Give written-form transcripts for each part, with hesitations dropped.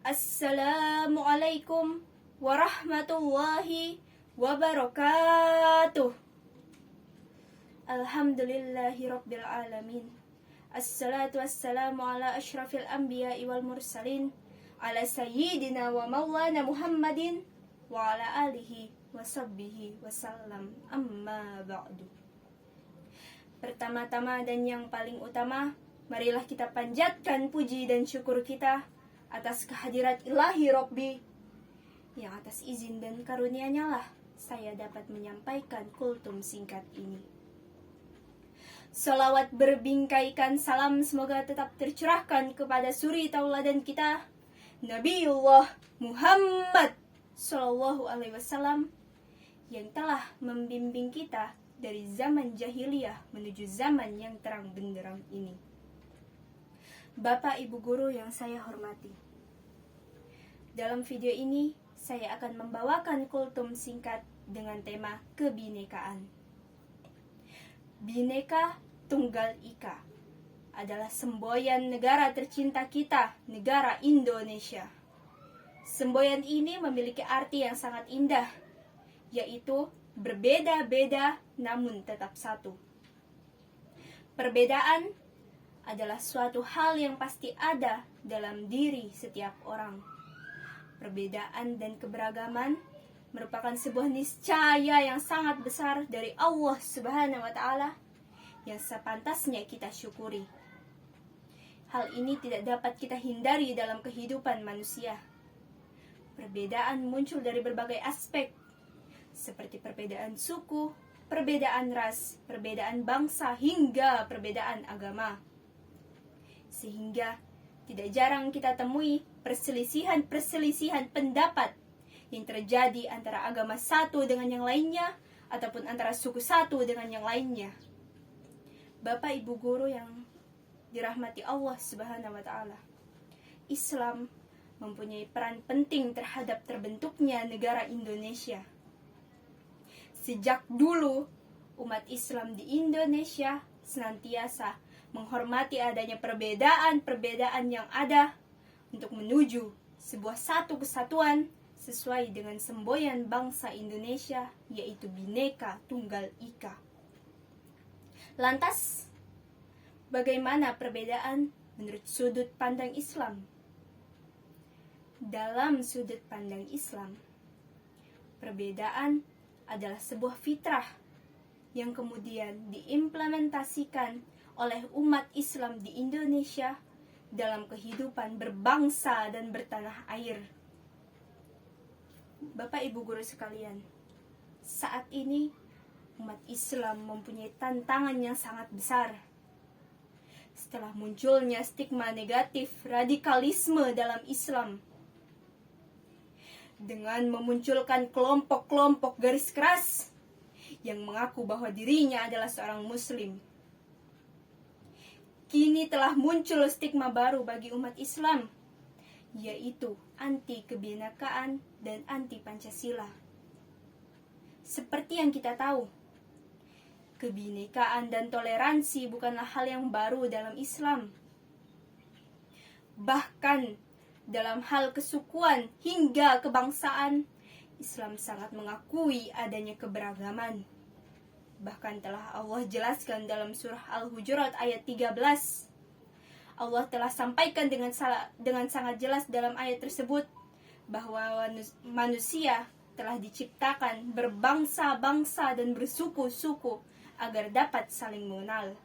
Assalamualaikum warahmatullahi wabarakatuh. Alhamdulillahi rabbil alamin. Assalatu wassalamu ala ashrafil anbiya'i wal mursalin, ala sayyidina wa maulana Muhammadin wa ala alihi wa sahbihi wasallam, amma ba'du. Pertama-tama dan yang paling utama, marilah kita panjatkan puji dan syukur kita atas kehadirat ilahi Rabbi, yang atas izin dan karunia-Nya lah saya dapat menyampaikan kultum singkat ini. Salawat berbingkaikan salam semoga tetap tercurahkan kepada suri tauladan kita, Nabiullah Muhammad Sallallahu Alaihi Wasallam, yang telah membimbing kita dari zaman jahiliyah menuju zaman yang terang benderang ini. Bapak Ibu Guru yang saya hormati, dalam video ini saya akan membawakan kultum singkat dengan tema kebinekaan. Bhinneka Tunggal Ika adalah semboyan negara tercinta kita, negara Indonesia. Semboyan ini memiliki arti yang sangat indah, yaitu berbeda-beda namun tetap satu. Perbedaan adalah suatu hal yang pasti ada dalam diri setiap orang. Perbedaan dan keberagaman merupakan sebuah niscaya yang sangat besar dari Allah Subhanahu wa Ta'ala yang sepantasnya kita syukuri. Hal ini tidak dapat kita hindari dalam kehidupan manusia. Perbedaan muncul dari berbagai aspek, seperti perbedaan suku, perbedaan ras, perbedaan bangsa, hingga perbedaan agama. Sehingga tidak jarang kita temui perselisihan pendapat yang terjadi antara agama satu dengan yang lainnya, ataupun antara suku satu dengan yang lainnya. Bapak Ibu Guru yang dirahmati Allah Subhanahu wa Ta'ala, Islam mempunyai peran penting terhadap terbentuknya negara Indonesia. Sejak dulu, umat Islam di Indonesia senantiasa menghormati adanya perbedaan-perbedaan yang ada untuk menuju sebuah satu kesatuan sesuai dengan semboyan bangsa Indonesia, yaitu Bhinneka Tunggal Ika. Lantas, bagaimana perbedaan menurut sudut pandang Islam? Dalam sudut pandang Islam, perbedaan adalah sebuah fitrah yang kemudian diimplementasikan oleh umat Islam di Indonesia dalam kehidupan berbangsa dan bertanah air. Bapak Ibu Guru sekalian, saat ini umat Islam mempunyai tantangan yang sangat besar. Setelah munculnya stigma negatif radikalisme dalam Islam, dengan memunculkan kelompok-kelompok garis keras yang mengaku bahwa dirinya adalah seorang Muslim, kini telah muncul stigma baru bagi umat Islam, yaitu anti kebinekaan dan anti Pancasila. Seperti yang kita tahu, kebinekaan dan toleransi bukanlah hal yang baru dalam Islam. Bahkan dalam hal kesukuan hingga kebangsaan, Islam sangat mengakui adanya keberagaman. Bahkan telah Allah jelaskan dalam surah Al-Hujurat ayat 13. Allah telah sampaikan dengan sangat jelas dalam ayat tersebut bahwa manusia telah diciptakan berbangsa-bangsa dan bersuku-suku agar dapat saling mengenal.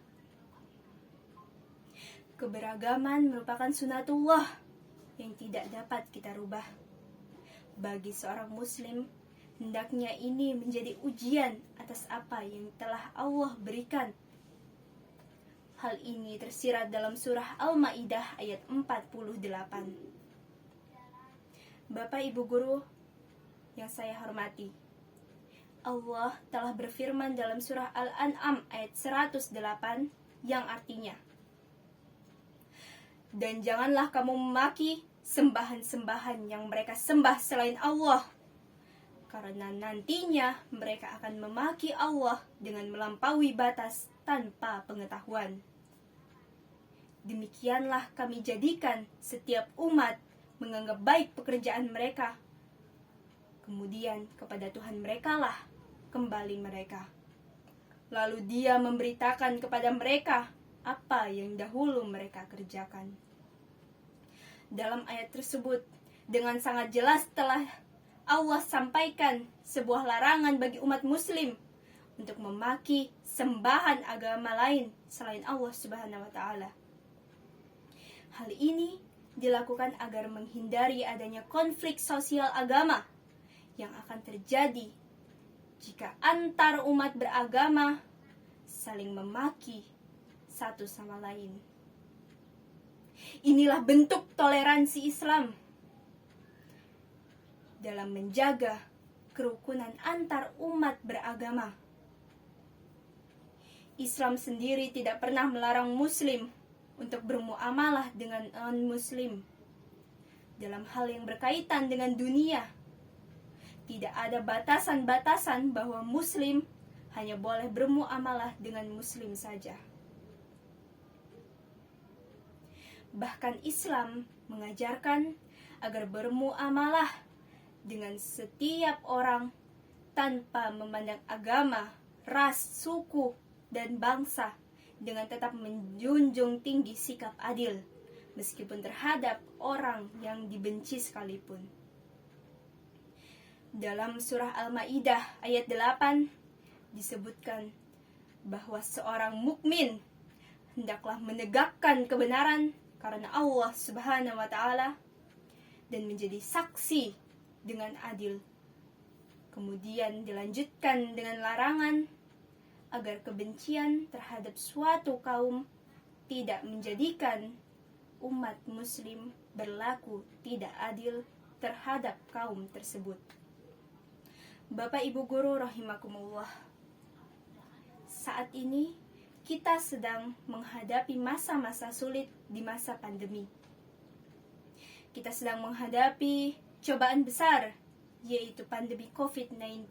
Keberagaman merupakan sunatullah yang tidak dapat kita rubah. Bagi seorang Muslim, hendaknya ini menjadi ujian atas apa yang telah Allah berikan. Hal ini tersirat dalam surah Al-Maidah ayat 48. Bapak Ibu Guru yang saya hormati, Allah telah berfirman dalam surah Al-An'am ayat 108 yang artinya, "Dan janganlah kamu memaki sembahan-sembahan yang mereka sembah selain Allah, karena nantinya mereka akan memaki Allah dengan melampaui batas tanpa pengetahuan. Demikianlah kami jadikan setiap umat menganggap baik pekerjaan mereka. Kemudian kepada Tuhan mereka lah kembali mereka. Lalu Dia memberitakan kepada mereka apa yang dahulu mereka kerjakan. Dalam ayat tersebut, dengan sangat jelas telah Allah sampaikan sebuah larangan bagi umat muslim untuk memaki sembahan agama lain selain Allah Subhanahu wa taala. Hal ini dilakukan agar menghindari adanya konflik sosial agama yang akan terjadi jika antar umat beragama saling memaki satu sama lain. Inilah bentuk toleransi Islam dalam menjaga kerukunan antar umat beragama. Islam sendiri tidak pernah melarang Muslim untuk bermuamalah dengan non-Muslim dalam hal yang berkaitan dengan dunia. Tidak ada batasan-batasan bahwa Muslim hanya boleh bermuamalah dengan Muslim saja. Bahkan Islam mengajarkan agar bermuamalah dengan setiap orang tanpa memandang agama, ras, suku, dan bangsa, dengan tetap menjunjung tinggi sikap adil, meskipun terhadap orang yang dibenci sekalipun. Dalam surah Al-Maidah ayat 8 disebutkan bahwa seorang mukmin hendaklah menegakkan kebenaran karena Allah Subhanahu wa taala dan menjadi saksi dengan adil. Kemudian dilanjutkan dengan larangan agar kebencian terhadap suatu kaum tidak menjadikan umat muslim berlaku tidak adil terhadap kaum tersebut. Bapak Ibu guru rahimakumullah, saat ini kita sedang menghadapi masa-masa sulit di masa pandemi. Kita sedang menghadapi cobaan besar, yaitu pandemi COVID-19.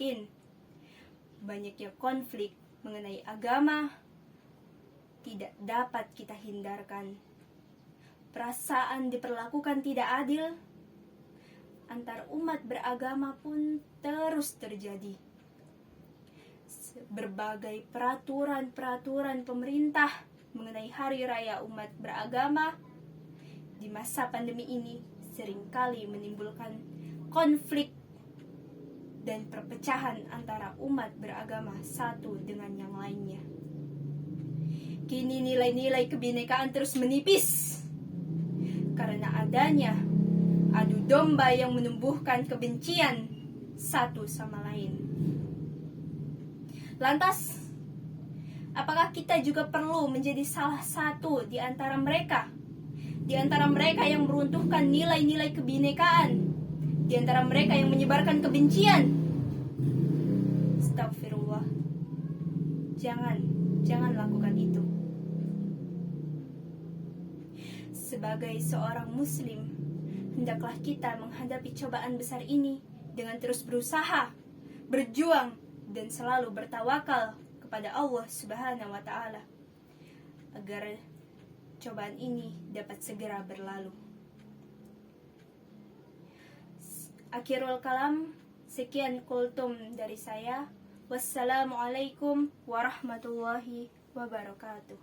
Banyaknya konflik mengenai agama tidak dapat kita hindarkan. Perasaan diperlakukan tidak adil antar umat beragama pun terus terjadi. Berbagai peraturan-peraturan pemerintah mengenai hari raya umat beragama di masa pandemi ini seringkali menimbulkan konflik dan perpecahan antara umat beragama satu dengan yang lainnya. Kini nilai-nilai kebinekaan terus menipis karena adanya adu domba yang menumbuhkan kebencian satu sama lain. Lantas, apakah kita juga perlu menjadi salah satu di antara mereka? Di antara mereka yang meruntuhkan nilai-nilai kebinekaan, di antara mereka yang menyebarkan kebencian? Astagfirullah. Jangan lakukan itu. Sebagai seorang muslim, hendaklah kita menghadapi cobaan besar ini dengan terus berusaha, berjuang, dan selalu bertawakal kepada Allah Subhanahu wa taala agar cobaan ini dapat segera berlalu. Akhirul kalam, sekian kultum dari saya. Wassalamualaikum warahmatullahi wabarakatuh.